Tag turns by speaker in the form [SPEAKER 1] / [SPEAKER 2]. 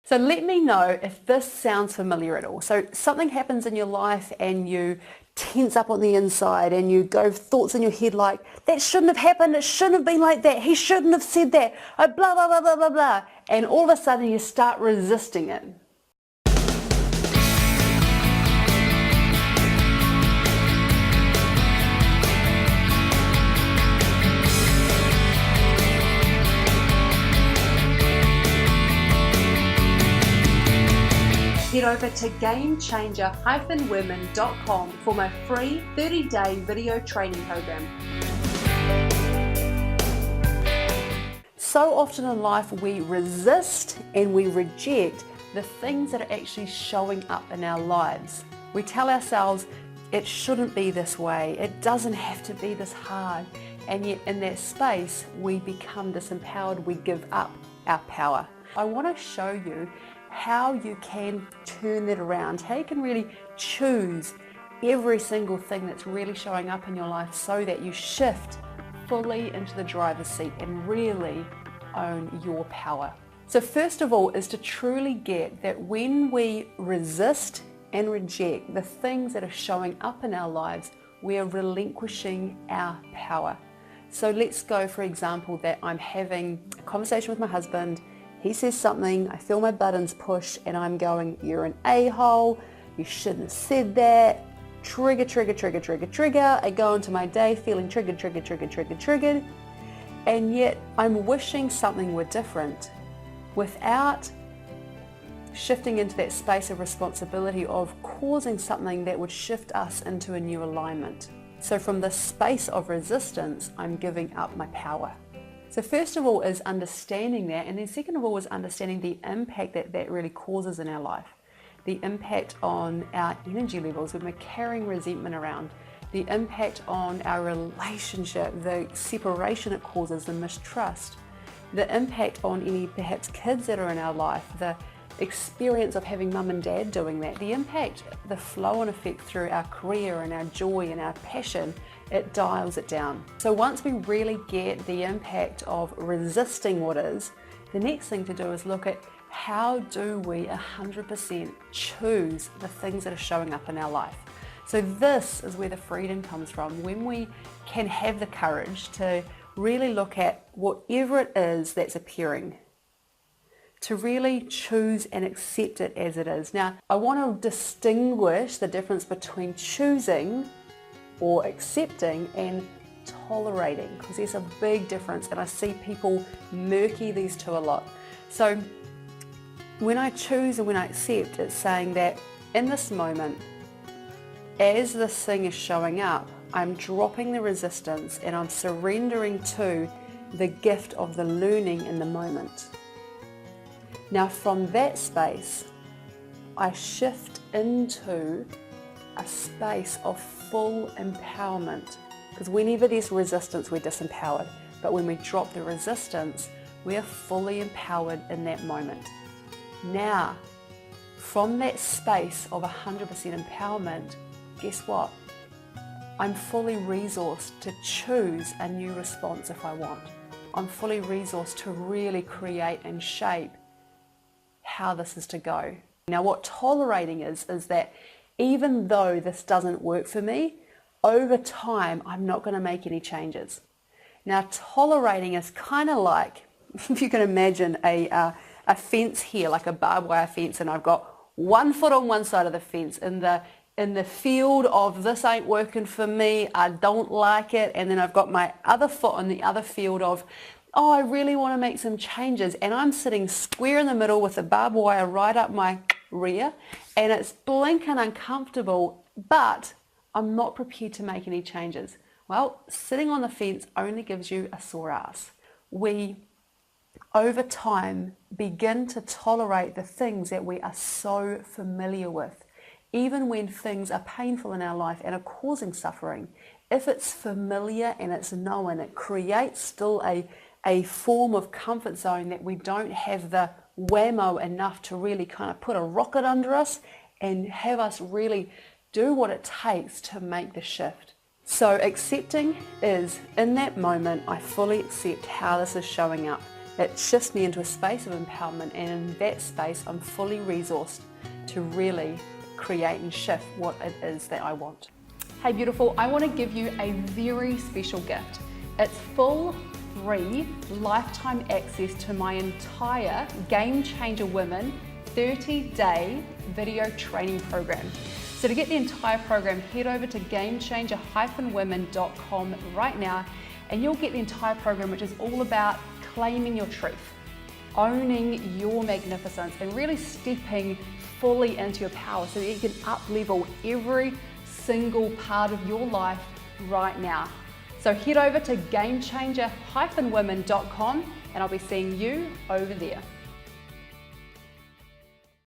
[SPEAKER 1] So let me know if this sounds familiar at all. So something happens in your life and you tense up on the inside and you go thoughts in your head like, that shouldn't have happened, it shouldn't have been like that, he shouldn't have said that, blah, blah, blah, blah, blah, blah. And all of a sudden you start resisting it. Head over to gamechanger-women.com for my free 30-day video training program. So often in life we resist and we reject the things that are actually showing up in our lives. We tell ourselves it shouldn't be this way, it doesn't have to be this hard, and yet in that space we become disempowered, we give up our power. I want to show you how you can turn that around, how you can really choose every single thing that's really showing up in your life so that you shift fully into the driver's seat and really own your power. So first of all is to truly get that when we resist and reject the things that are showing up in our lives, we are relinquishing our power. So let's go, for example, that I'm having a conversation with my husband. He says something, I feel my buttons push and I'm going, you're an a-hole, you shouldn't have said that, trigger, trigger, trigger, trigger, trigger. I go into my day feeling triggered, triggered, triggered, triggered, triggered, and yet I'm wishing something were different without shifting into that space of responsibility of causing something that would shift us into a new alignment. So from the space of resistance, I'm giving up my power. So first of all is understanding that, and then second of all is understanding the impact that that really causes in our life. The impact on our energy levels when we're carrying resentment around, the impact on our relationship, the separation it causes, the mistrust, the impact on any perhaps kids that are in our life, the experience of having mum and dad doing that, the impact, the flow and effect through our career and our joy and our passion, it dials it down. So once we really get the impact of resisting what is, the next thing to do is look at how do we 100% choose the things that are showing up in our life. So this is where the freedom comes from, when we can have the courage to really look at whatever it is that's appearing, to really choose and accept it as it is. Now, I want to distinguish the difference between choosing or accepting and tolerating, because there's a big difference, and I see people murky these two a lot. So when I choose and when I accept, it's saying that in this moment, as this thing is showing up, I'm dropping the resistance and I'm surrendering to the gift of the learning in the moment. Now from that space, I shift into a space of full empowerment, because whenever there's resistance, we're disempowered. But when we drop the resistance, we are fully empowered in that moment. Now, from that space of 100% empowerment, guess what? I'm fully resourced to choose a new response if I want. I'm fully resourced to really create and shape how this is to go. Now what tolerating is that even though this doesn't work for me, over time I'm not going to make any changes. Now tolerating is kind of like, if you can imagine a fence here, like a barbed wire fence, and I've got one foot on one side of the fence in the field of this ain't working for me, I don't like it, and then I've got my other foot on the other field of, oh, I really want to make some changes, and I'm sitting square in the middle with the barbed wire right up my rear, and it's blinking uncomfortable, but I'm not prepared to make any changes. Well, sitting on the fence only gives you a sore ass. We, over time, begin to tolerate the things that we are so familiar with. Even when things are painful in our life and are causing suffering, if it's familiar and it's known, it creates still a form of comfort zone that we don't have the whammo enough to really kind of put a rocket under us and have us really do what it takes to make the shift. So accepting is, in that moment, I fully accept how this is showing up. It shifts me into a space of empowerment, and in that space I'm fully resourced to really create and shift what it is that I want.
[SPEAKER 2] Hey beautiful, I want to give you a very special gift. It's full free lifetime access to my entire Game Changer Women 30-day video training program. So to get the entire program, head over to gamechanger-women.com right now, and you'll get the entire program, which is all about claiming your truth, owning your magnificence, and really stepping fully into your power so that you can up-level every single part of your life right now. So head over to gamechanger-women.com and I'll be seeing you over there.